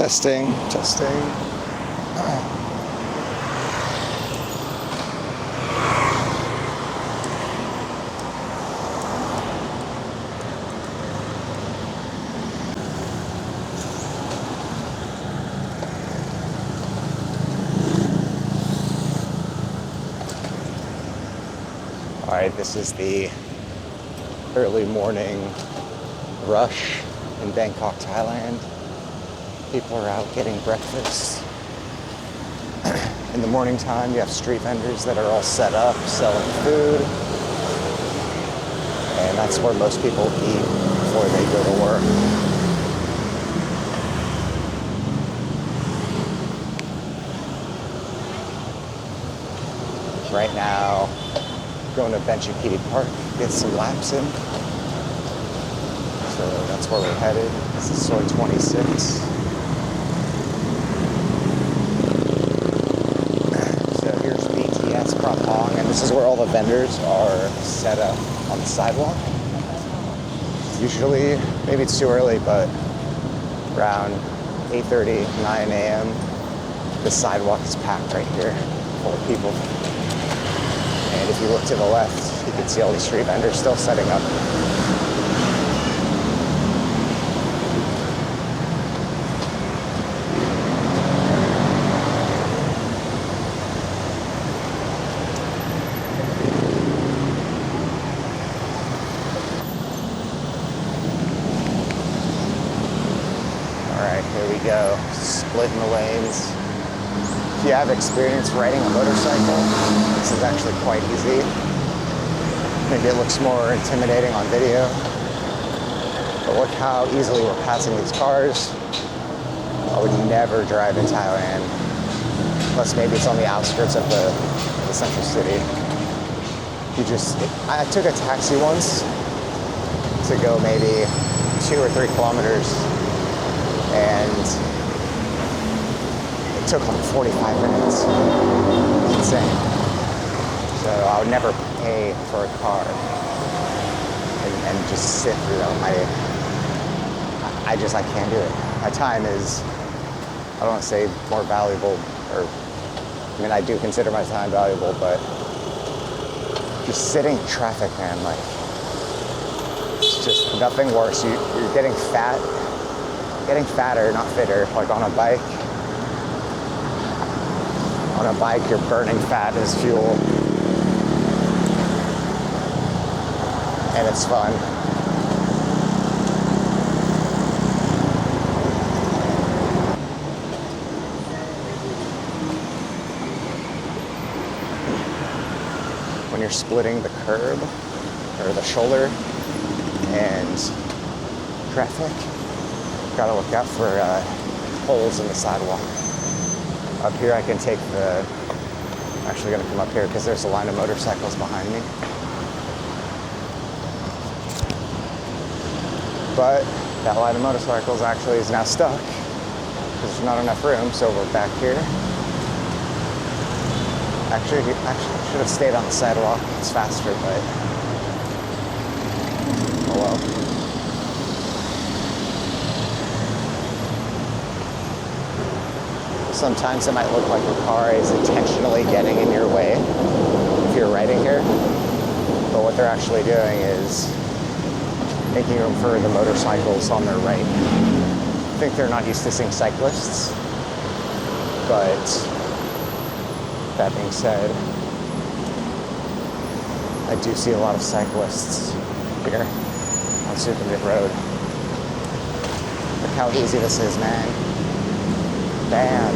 Testing, testing. All right, this is the early morning rush in Bangkok, Thailand. People are out getting breakfast. In the morning time, you have street vendors that are all set up, selling food. And that's where most people eat before they go to work. Right now, going to Benchakitti Park, get some laps in. So that's where we're headed. This is Soy 26. Phrom Phong, and this is where all the vendors are set up on the sidewalk. Usually, maybe it's too early, but around 8:30, 9 a.m., the sidewalk is packed right here, full of people. And if you look to the left, you can see all these street vendors still setting up. Here we go, splitting the lanes. If you have experience riding a motorcycle, this is actually quite easy. Maybe it looks more intimidating on video, but look how easily we're passing these cars. I would never drive in Thailand, unless maybe it's on the outskirts of the central city. I took a taxi once to go maybe 2 or 3 kilometers, and it took like 45 minutes. It's insane. So I would never pay for a car and just sit through that. I can't do it. My time is, I don't want to say more valuable, or, I mean, I do consider my time valuable, but just sitting in traffic, man, like, it's just nothing worse. You're getting fat. Getting fatter, not fitter, like on a bike. On a bike, you're burning fat as fuel. And it's fun. When you're splitting the curb, or the shoulder, and traffic, gotta look out for holes in the sidewalk. Up here I can take I'm actually gonna come up here because there's a line of motorcycles behind me. But that line of motorcycles actually is now stuck because there's not enough room, so we're back here. Actually I should have stayed on the sidewalk. It's faster, but oh well. Sometimes it might look like a car is intentionally getting in your way if you're riding here, but what they're actually doing is making room for the motorcycles on their right. I think they're not used to seeing cyclists, but that being said, I do see a lot of cyclists here on Sukhumvit Road. Look how easy this is, man. Bam.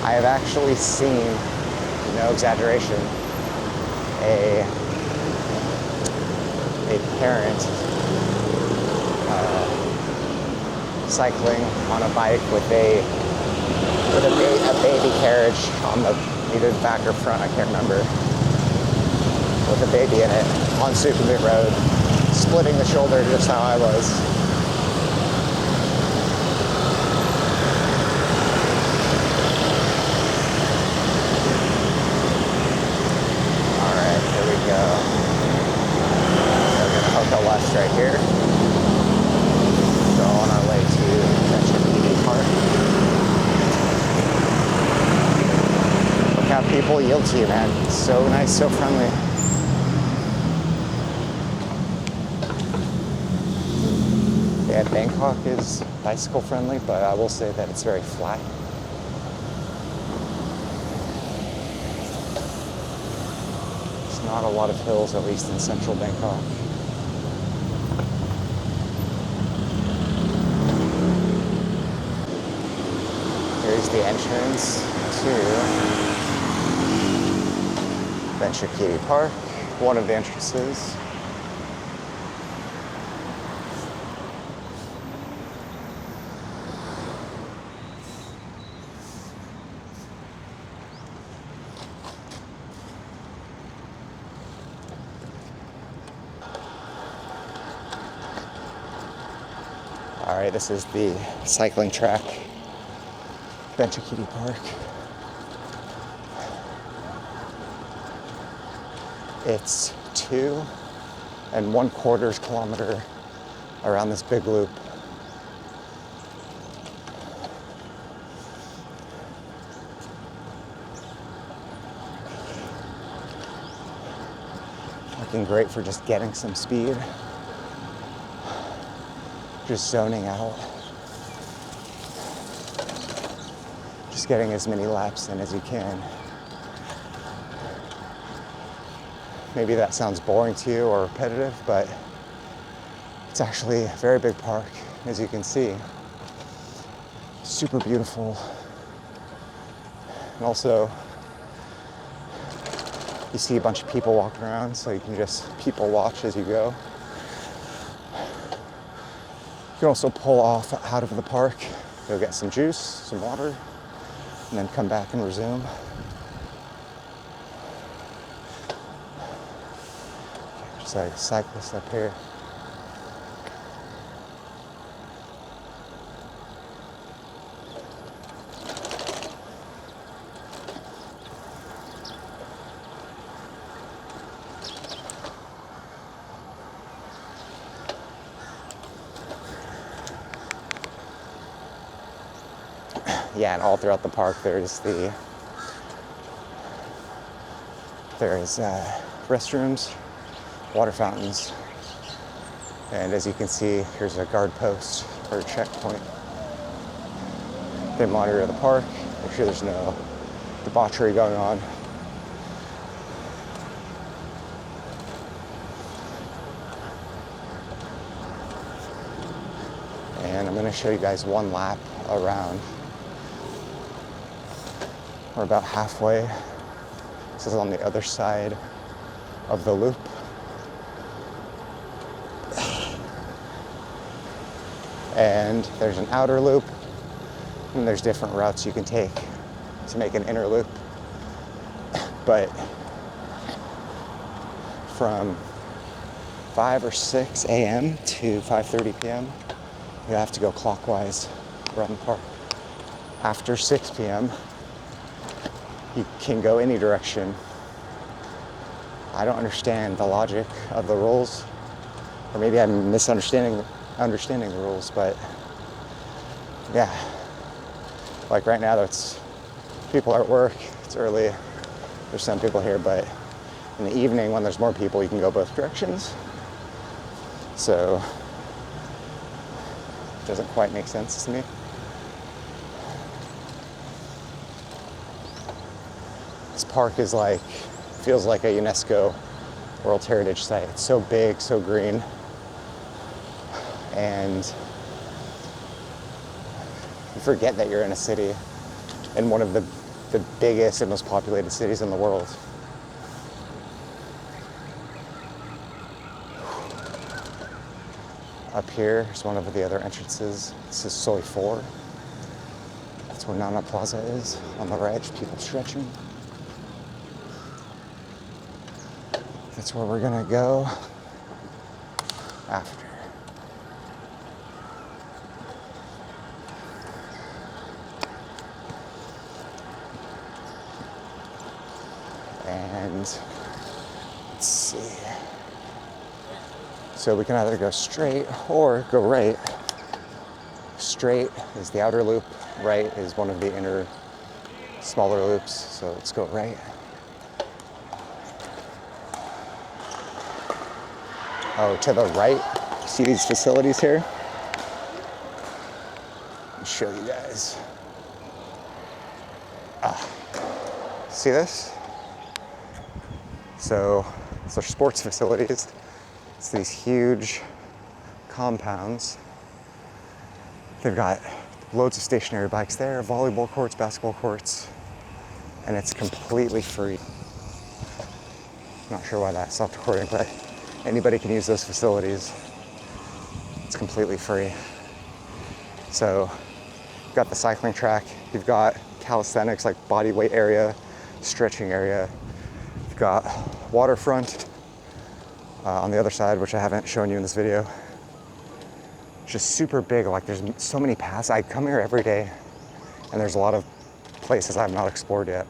I have actually seen, no exaggeration, a parent cycling on a bike with a baby carriage on either the back or front, I can't remember, with a baby in it on Sukhumvit Road, splitting the shoulder just how I was. Right here. Go on our way People yield to you, man. So nice, so friendly. Yeah, Bangkok is bicycle friendly, but I will say that it's very flat. There's not a lot of hills, at least in central Bangkok. Here's the entrance to Benchakitti Park, one of the entrances. All right, this is the cycling track, Benchakitti Park. It's 2 1/4 kilometer around this big loop. Looking great for just getting some speed. Just zoning out. Just getting as many laps in as you can. Maybe that sounds boring to you or repetitive, but it's actually a very big park, as you can see. Super beautiful. And also, you see a bunch of people walking around, so you can just people watch as you go. You can also pull off out of the park, go get some juice, some water, and then come back and resume. There's a cyclist up here. Yeah, and all throughout the park there's restrooms, water fountains, and as you can see, here's a guard post or a checkpoint. They monitor the park, make sure there's no debauchery going on. And I'm going to show you guys one lap around. We're about halfway. This is on the other side of the loop. And there's an outer loop, and there's different routes you can take to make an inner loop. But from 5 or 6 a.m. to 5:30 p.m., you have to go clockwise around the park. After 6 p.m., you can go any direction. I don't understand the logic of the rules, or maybe I'm understanding the rules, but yeah, like right now, it's people are at work, it's early, there's some people here, but in the evening when there's more people, you can go both directions. So it doesn't quite make sense to me. This park is feels like a UNESCO World Heritage Site. It's so big, so green. And you forget that you're in a city, in one of the biggest and most populated cities in the world. Up here is one of the other entrances. This is Soi 4. That's where Nana Plaza is, on the right, people stretching. That's where we're gonna go after. And let's see. So we can either go straight or go right. Straight is the outer loop, right is one of the inner smaller loops, so let's go right. Oh, to the right, see these facilities here? Let me show you guys. See this? So, these are sports facilities. It's these huge compounds. They've got loads of stationary bikes there, volleyball courts, basketball courts, and it's completely free. Not sure why that stopped recording, but anybody can use those facilities. It's completely free. So you've got the cycling track, you've got calisthenics like body weight area, stretching area. You've got waterfront on the other side, which I haven't shown you in this video. It's just super big, like there's so many paths. I come here every day and there's a lot of places I've not explored yet.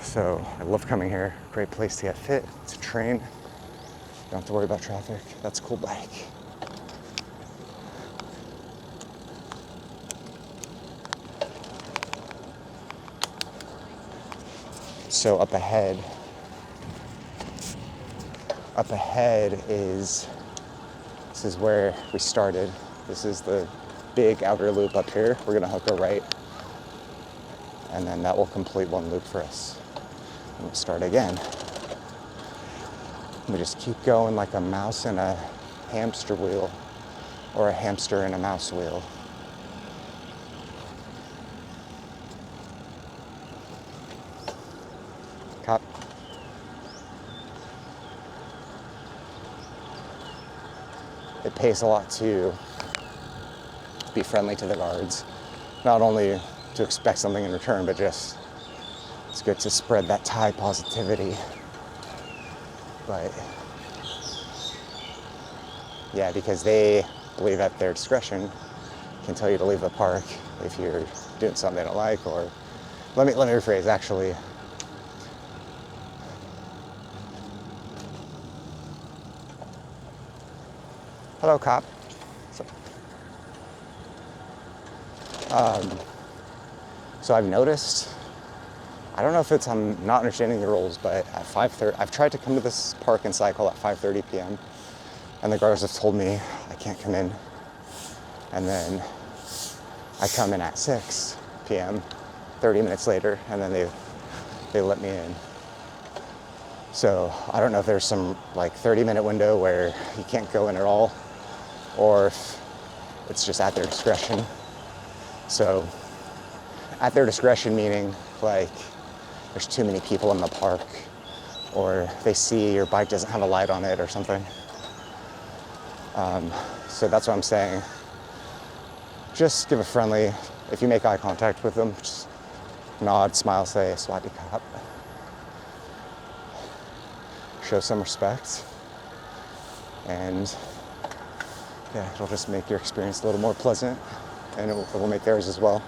So I love coming here. Great place to get fit, to train. Don't have to worry about traffic. That's a cool bike. So up ahead is, this is where we started. This is the big outer loop up here. We're gonna hook a right, and then that will complete one loop for us. And we'll start again. We just keep going like a mouse in a hamster wheel, or a hamster in a mouse wheel. Cop. It pays a lot to be friendly to the guards. Not only to expect something in return, but just it's good to spread that Thai positivity. But yeah, because they believe at their discretion can tell you to leave the park if you're doing something they don't like, or let me rephrase actually. Hello, cop. So I've noticed, I don't know if it's I'm not understanding the rules, but at 5:30, I've tried to come to this park and cycle at 5:30 p.m. and the guards have told me I can't come in. And then I come in at 6 p.m., 30 minutes later, and then they let me in. So I don't know if there's some like 30-minute window where you can't go in at all, or if it's just at their discretion. So at their discretion meaning like there's too many people in the park, or they see your bike doesn't have a light on it or something. So that's what I'm saying. Just give a friendly, if you make eye contact with them, just nod, smile, say "Sawasdee Krap." Show some respect, and yeah, it'll just make your experience a little more pleasant, and it will make theirs as well.